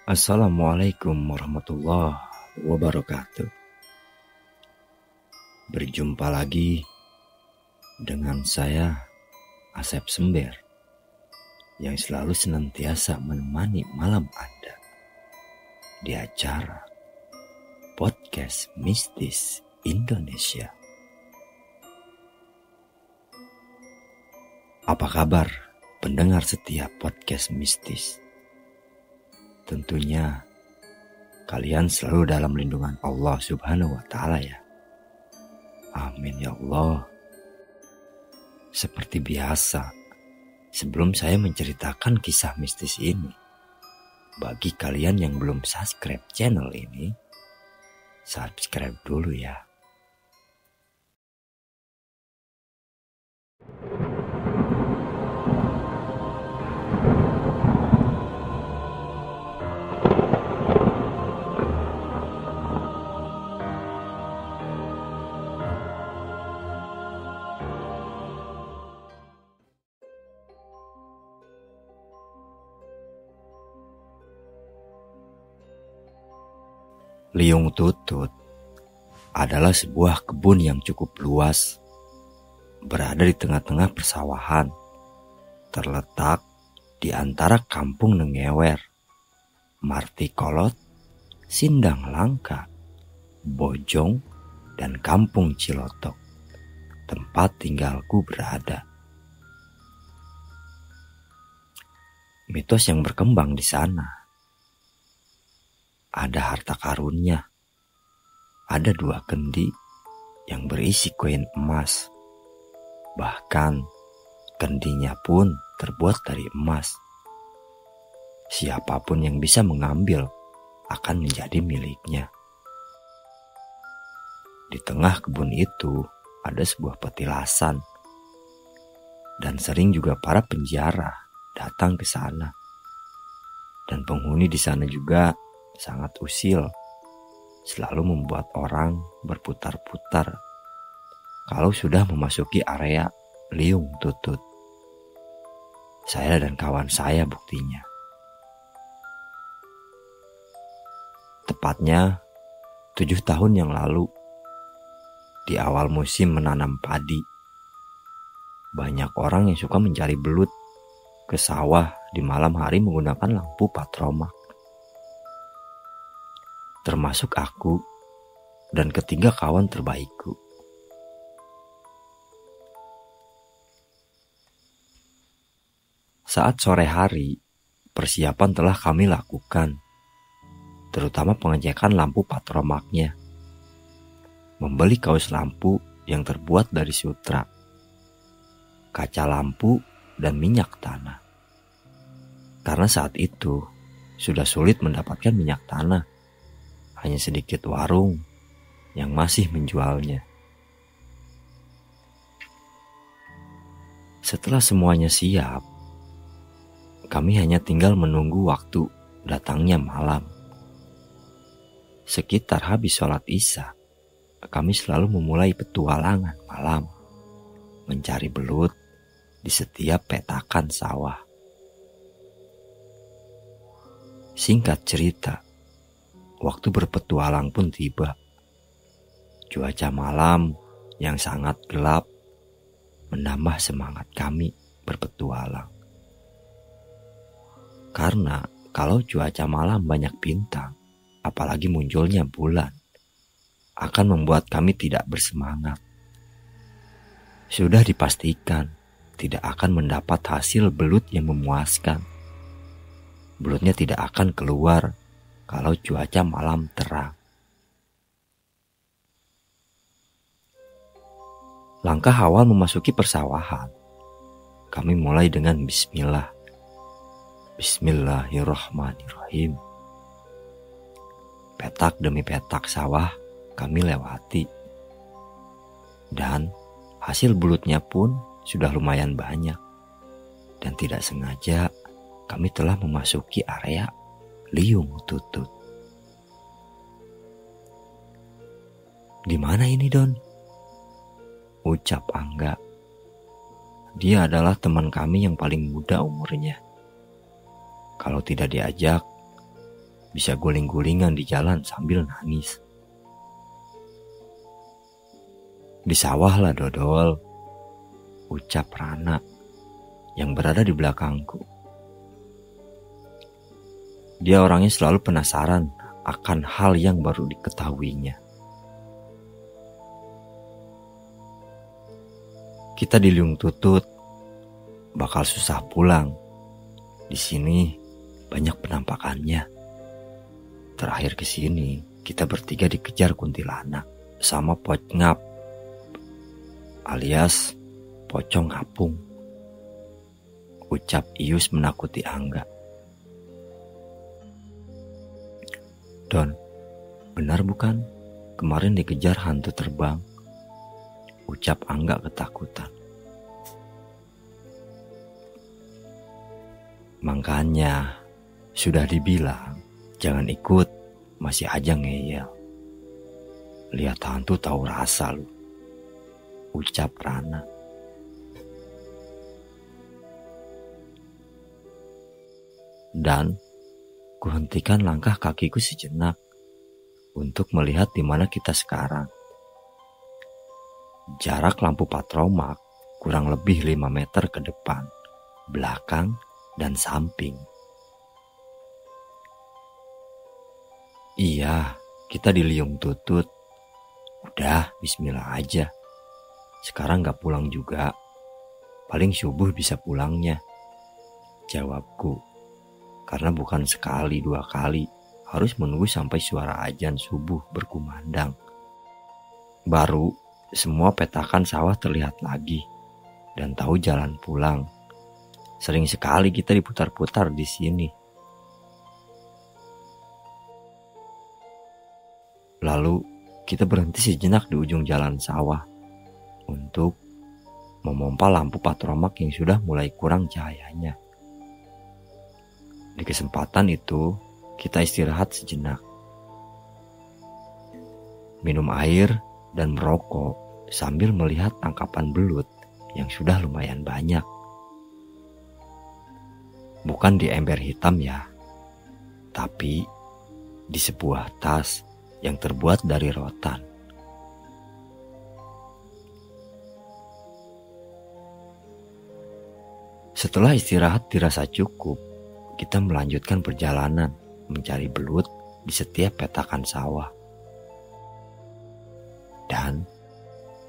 Assalamualaikum warahmatullahi wabarakatuh. Berjumpa lagi dengan saya, Asep Sember, yang selalu senantiasa menemani malam Anda di acara Podcast Mistis Indonesia. Apa kabar pendengar setiap podcast mistis? Tentunya kalian selalu dalam lindungan Allah Subhanahu wa Ta'ala ya. Amin ya Allah. Seperti biasa, sebelum saya menceritakan kisah mistis ini, bagi kalian yang belum subscribe channel ini, subscribe dulu ya. Liung Tutut adalah sebuah kebun yang cukup luas, berada di tengah-tengah persawahan, terletak di antara Kampung Nengewer, Martikolot, Sindang Langka, Bojong, dan Kampung Cilotok, tempat tinggalku berada. Mitos yang berkembang di sana. Ada harta karunnya, ada 2 kendi yang berisi koin emas. Bahkan kendinya pun terbuat dari emas. Siapapun yang bisa mengambil akan menjadi miliknya. Di tengah kebun itu ada sebuah petilasan, dan sering juga para penjara datang ke sana. Dan penghuni di sana juga sangat usil, selalu membuat orang berputar-putar kalau sudah memasuki area Liung Tutut. Saya dan kawan saya buktinya. Tepatnya 7 tahun yang lalu, di awal musim menanam padi, banyak orang yang suka mencari belut ke sawah di malam hari menggunakan lampu patromak. Termasuk aku dan ketiga kawan terbaikku. Saat sore hari, persiapan telah kami lakukan, terutama pengecekan lampu patromaknya. Membeli kaos lampu yang terbuat dari sutra, kaca lampu, dan minyak tanah. Karena saat itu sudah sulit mendapatkan minyak tanah. Hanya sedikit warung yang masih menjualnya. Setelah semuanya siap, kami hanya tinggal menunggu waktu datangnya malam. Sekitar habis sholat Isya, kami selalu memulai petualangan malam, mencari belut di setiap petakan sawah. Singkat cerita, waktu berpetualang pun tiba. Cuaca malam yang sangat gelap menambah semangat kami berpetualang. Karena kalau cuaca malam banyak bintang, apalagi munculnya bulan, akan membuat kami tidak bersemangat. Sudah dipastikan tidak akan mendapat hasil belut yang memuaskan. Belutnya tidak akan keluar kalau cuaca malam terang. Langkah awal memasuki persawahan, kami mulai dengan bismillah. Bismillahirrahmanirrahim. Petak demi petak sawah kami lewati. Dan hasil bulutnya pun sudah lumayan banyak. Dan tidak sengaja kami telah memasuki area Liung Tutut. Di mana ini, Don? Ucap Angga. Dia adalah teman kami yang paling muda umurnya. Kalau tidak diajak, bisa guling-gulingan di jalan sambil nangis. Di sawah lah dodol, ucap Rana yang berada di belakangku. Dia orangnya selalu penasaran akan hal yang baru diketahuinya. Kita di Liung Tutut, bakal susah pulang. Di sini banyak penampakannya. Terakhir ke sini, kita bertiga dikejar kuntilanak sama Pocngap alias pocong ngapung, ucap Ius menakuti Angga. Don, benar bukan? Kemarin dikejar hantu terbang, ucap Angga ketakutan. Makanya, sudah dibilang, jangan ikut, masih aja ngeyel. Lihat hantu tahu rasa lu, ucap Rana. Dan kuhentikan langkah kakiku sejenak untuk melihat di mana kita sekarang. Jarak lampu patromak kurang lebih 5 meter ke depan, belakang, dan samping. Iya, kita di Liung Tutut. Udah, bismillah aja. Sekarang gak pulang juga. Paling subuh bisa pulangnya, jawabku. Karena bukan sekali 2 kali, harus menunggu sampai suara azan subuh berkumandang. Baru semua petakan sawah terlihat lagi dan tahu jalan pulang. Sering sekali kita diputar-putar di sini. Lalu kita berhenti sejenak di ujung jalan sawah untuk memompa lampu patromak yang sudah mulai kurang cahayanya. Di kesempatan itu kita istirahat sejenak, minum air dan merokok sambil melihat tangkapan belut yang sudah lumayan banyak. Bukan di ember hitam ya, tapi di sebuah tas yang terbuat dari rotan. Setelah istirahat dirasa cukup, kita melanjutkan perjalanan mencari belut di setiap petakan sawah. Dan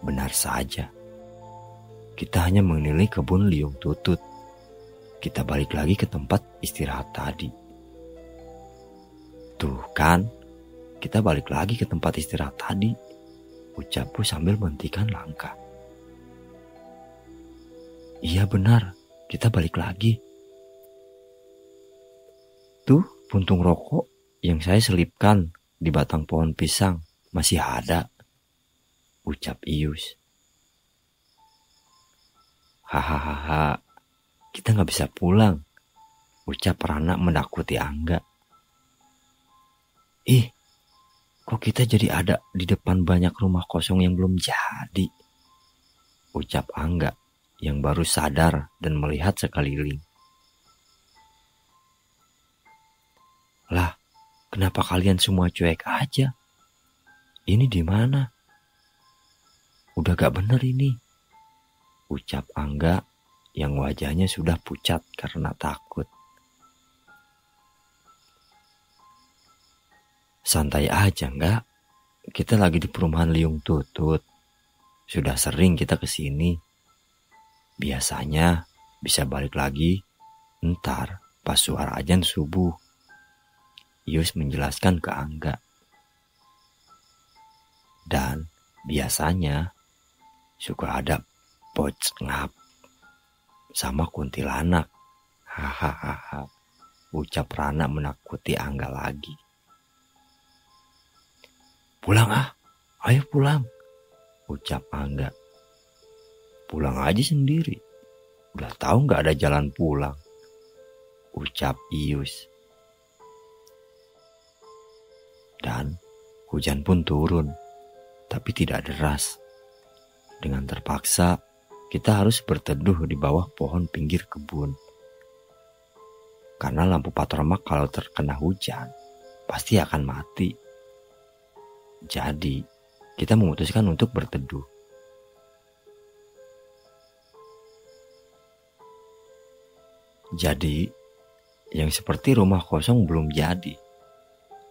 benar saja, kita hanya mengelilingi kebun Liung Tutut. Kita balik lagi ke tempat istirahat tadi. Tuh kan, kita balik lagi ke tempat istirahat tadi, ucapku sambil menghentikan langkah. Iya benar, kita balik lagi. Tuh puntung rokok yang saya selipkan di batang pohon pisang masih ada, ucap Ius. Hahaha, kita gak bisa pulang, ucap Rana menakuti Angga. Ih, kok kita jadi ada di depan banyak rumah kosong yang belum jadi, ucap Angga yang baru sadar dan melihat sekeliling. Lah, kenapa kalian semua cuek aja? Ini di mana? Udah gak bener ini, ucap Angga yang wajahnya sudah pucat karena takut. Santai aja enggak? Kita lagi di perumahan Liung Tutut. Sudah sering kita kesini. Biasanya bisa balik lagi ntar pas suara azan subuh, Yus menjelaskan ke Angga. Dan biasanya suka ada Pocngap sama kuntilanak. Hahaha, ucap Rana menakuti Angga lagi. Pulang ah, ayo pulang, ucap Angga. Pulang aja sendiri, udah tahu gak ada jalan pulang, ucap Ius. Dan hujan pun turun, tapi tidak deras. Dengan terpaksa, kita harus berteduh di bawah pohon pinggir kebun. Karena lampu patromak kalau terkena hujan, pasti akan mati. Jadi, kita memutuskan untuk berteduh. Jadi, yang seperti rumah kosong belum jadi.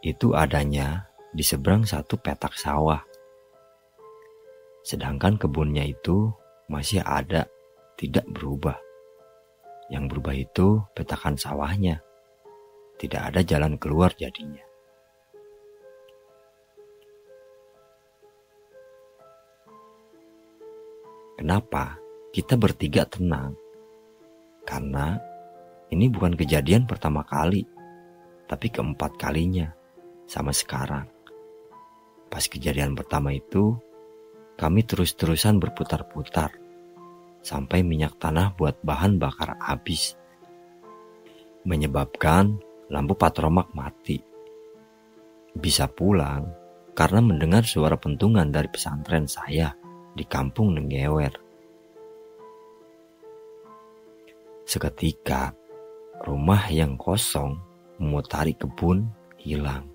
Itu adanya di seberang satu petak sawah. Sedangkan kebunnya itu masih ada, tidak berubah. Yang berubah itu petakan sawahnya. Tidak ada jalan keluar jadinya. Kenapa kita bertiga tenang? Karena ini bukan kejadian pertama kali, tapi keempat kalinya sama sekarang. Pas kejadian pertama itu, kami terus-terusan berputar-putar sampai minyak tanah buat bahan bakar habis, menyebabkan lampu patromak mati. Bisa pulang karena mendengar suara pentungan dari pesantren saya di kampung Nenggewer. Seketika, rumah yang kosong memutari kebun hilang,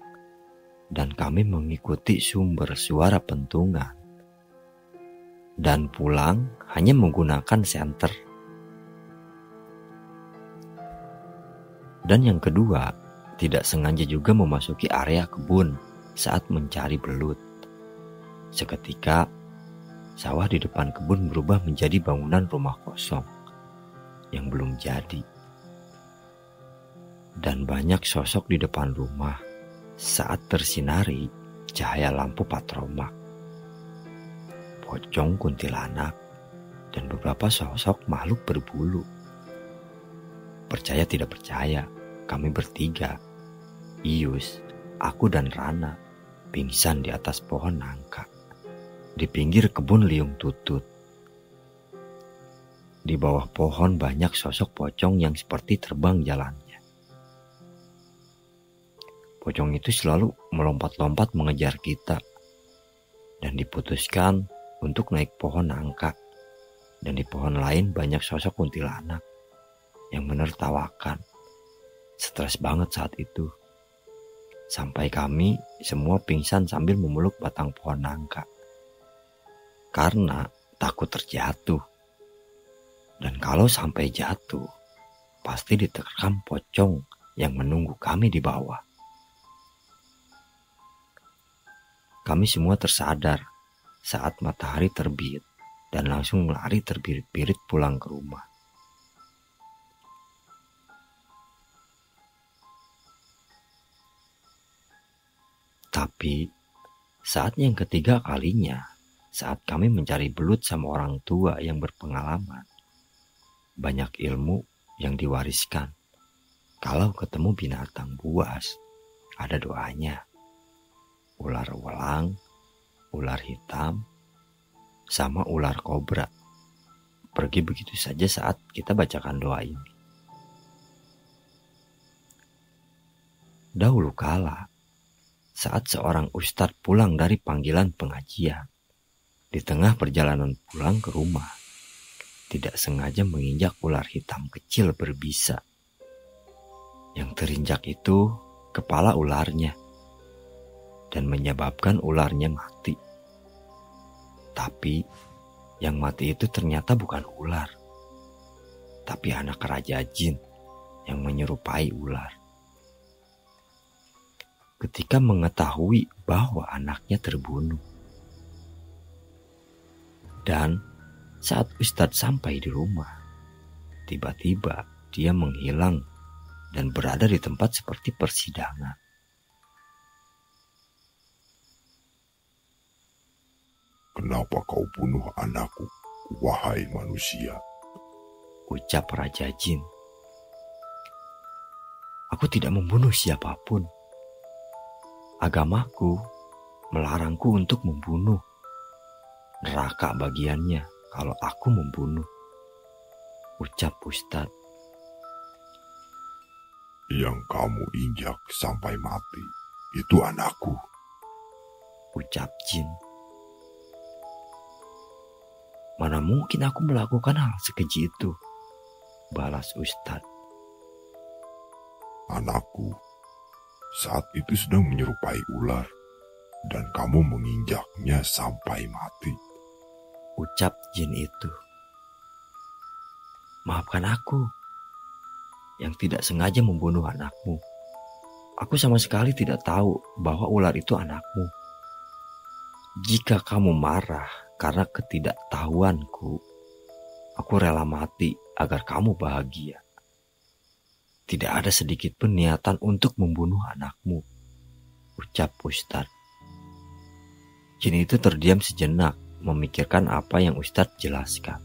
dan kami mengikuti sumber suara pentungan. Dan pulang hanya menggunakan senter. Dan yang kedua, tidak sengaja juga memasuki area kebun saat mencari belut. Seketika, sawah di depan kebun berubah menjadi bangunan rumah kosong yang belum jadi. Dan banyak sosok di depan rumah saat tersinari cahaya lampu patromak. Pocong kuntilanak dan beberapa sosok makhluk berbulu. Percaya tidak percaya, kami bertiga, Ius, aku dan Rana, pingsan di atas pohon nangka di pinggir kebun liung tutut. Di bawah pohon banyak sosok pocong yang seperti terbang jalannya. Pocong itu selalu melompat-lompat mengejar kita, dan diputuskan untuk naik pohon nangka. Dan di pohon lain banyak sosok kuntilanak yang menertawakan. Stres banget saat itu. Sampai kami semua pingsan sambil memeluk batang pohon nangka. Karena takut terjatuh. Dan kalau sampai jatuh, pasti diterkam pocong yang menunggu kami di bawah. Kami semua tersadar saat matahari terbit dan langsung lari terbirit-birit pulang ke rumah. Tapi saat yang ketiga kalinya, saat kami mencari belut sama orang tua yang berpengalaman, banyak ilmu yang diwariskan. Kalau ketemu binatang buas, ada doanya. Ular welang, ular hitam, sama ular kobra. Pergi begitu saja saat kita bacakan doa ini. Dahulu kala, saat seorang ustadz pulang dari panggilan pengajian, di tengah perjalanan pulang ke rumah, tidak sengaja menginjak ular hitam kecil berbisa. Yang terinjak itu kepala ularnya, dan menyebabkan ularnya mati. Tapi yang mati itu ternyata bukan ular, tapi anak raja jin yang menyerupai ular. Ketika mengetahui bahwa anaknya terbunuh, dan saat Ustadz sampai di rumah, tiba-tiba dia menghilang dan berada di tempat seperti persidangan. Kenapa kau bunuh anakku, wahai manusia? Ucap Raja Jin. Aku tidak membunuh siapapun. Agamaku melarangku untuk membunuh. Neraka bagiannya kalau aku membunuh. Ucap Ustadz. Yang kamu injak sampai mati, itu anakku. Ucap Jin. Mana mungkin aku melakukan hal sekeji itu, balas Ustadz. Anakku, saat itu sedang menyerupai ular dan kamu menginjaknya sampai mati. Ucap jin itu. Maafkan aku yang tidak sengaja membunuh anakmu. Aku sama sekali tidak tahu bahwa ular itu anakmu. Jika kamu marah karena ketidaktahuanku, aku rela mati agar kamu bahagia. Tidak ada sedikit pun niatan untuk membunuh anakmu, ucap Ustadz. Jin itu terdiam sejenak, memikirkan apa yang Ustadz jelaskan.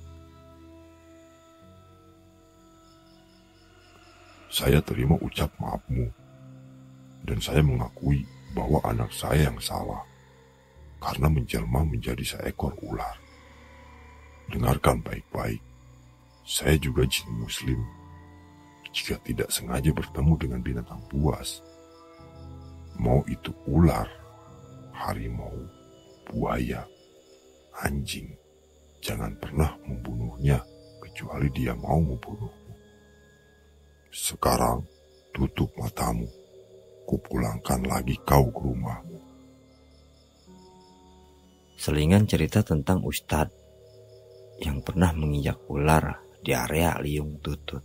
Saya terima ucap maafmu, dan saya mengakui bahwa anak saya yang salah, karena menjelma menjadi seekor ular. Dengarkan baik-baik, saya juga jin muslim. Jika tidak sengaja bertemu dengan binatang buas, mau itu ular, harimau, buaya, anjing, jangan pernah membunuhnya kecuali dia mau membunuhmu. Sekarang tutup matamu, kupulangkan lagi kau ke rumahmu. Selingan cerita tentang Ustadz yang pernah menginjak ular di area Liung Tutut.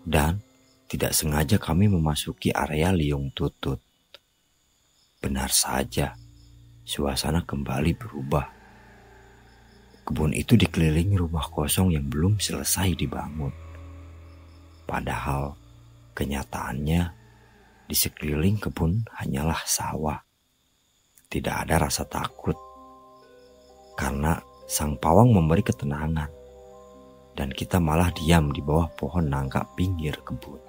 Dan tidak sengaja kami memasuki area Liung Tutut. Benar saja, suasana kembali berubah. Kebun itu dikelilingi rumah kosong yang belum selesai dibangun. Padahal kenyataannya di sekeliling kebun hanyalah sawah. Tidak ada rasa takut karena sang pawang memberi ketenangan dan kita malah diam di bawah pohon nangka pinggir kebun.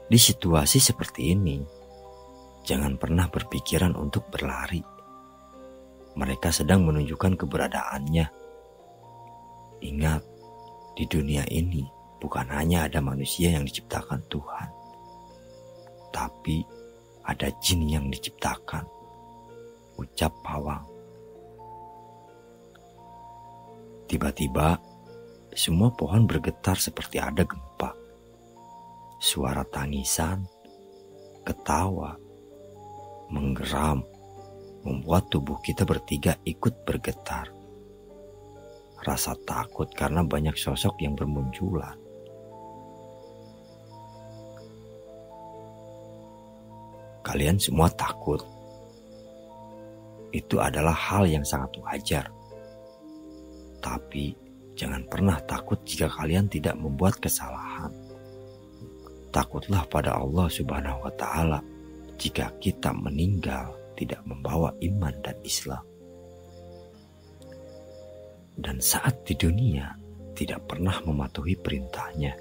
Di situasi seperti ini, jangan pernah berpikiran untuk berlari. Mereka sedang menunjukkan keberadaannya. Ingat, di dunia ini bukan hanya ada manusia yang diciptakan Tuhan, tapi ada jin yang diciptakan, ucap pawang. Tiba-tiba, semua pohon bergetar seperti ada gempa. Suara tangisan, ketawa, menggeram, membuat tubuh kita bertiga ikut bergetar. Rasa takut karena banyak sosok yang bermunculan. Kalian semua takut. Itu adalah hal yang sangat wajar. Tapi jangan pernah takut jika kalian tidak membuat kesalahan. Takutlah pada Allah Subhanahu wa Ta'ala jika kita meninggal tidak membawa iman dan Islam. Dan saat di dunia tidak pernah mematuhi perintahnya,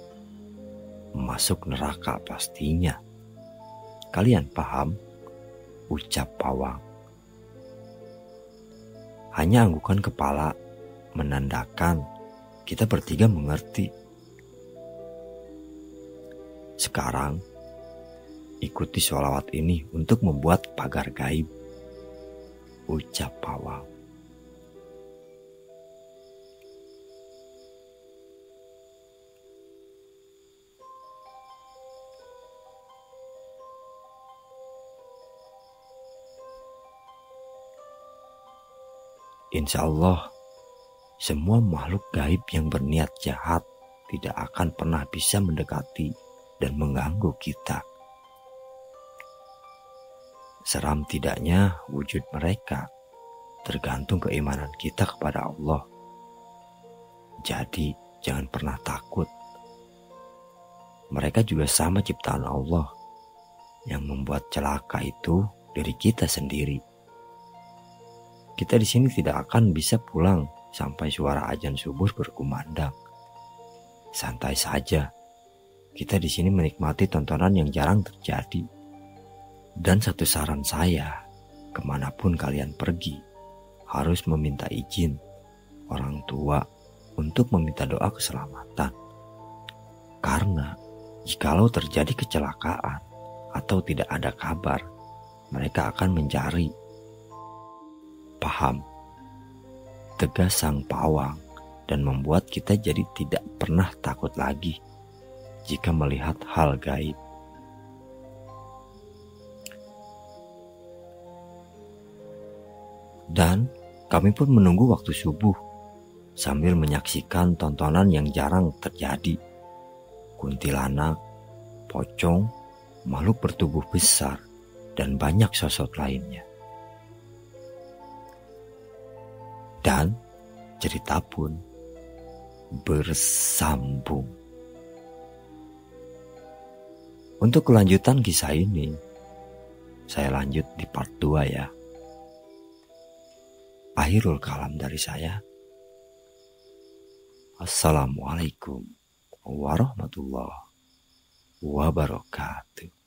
masuk neraka pastinya. Kalian paham? Ucap pawang. Hanya anggukan kepala menandakan kita bertiga mengerti. Sekarang ikuti sholawat ini untuk membuat pagar gaib, ucap pawang. Insya Allah, semua makhluk gaib yang berniat jahat tidak akan pernah bisa mendekati dan mengganggu kita. Seram tidaknya wujud mereka tergantung keimanan kita kepada Allah. Jadi jangan pernah takut. Mereka juga sama ciptaan Allah. Yang membuat celaka itu diri kita sendiri. Kita di sini tidak akan bisa pulang sampai suara azan subuh berkumandang. Santai saja. Kita di sini menikmati tontonan yang jarang terjadi. Dan satu saran saya, kemanapun kalian pergi, harus meminta izin orang tua untuk meminta doa keselamatan. Karena jikalau terjadi kecelakaan atau tidak ada kabar, mereka akan mencari. Paham? tegas sang pawang dan membuat kita jadi tidak pernah takut lagi jika melihat hal gaib. Dan kami pun menunggu waktu subuh sambil menyaksikan tontonan yang jarang terjadi. Kuntilanak, pocong, makhluk bertubuh besar, dan banyak sosok lainnya. Dan cerita pun bersambung. Untuk kelanjutan kisah ini, saya lanjut di part 2 ya. Akhirul kalam dari saya. Assalamualaikum warahmatullahi wabarakatuh.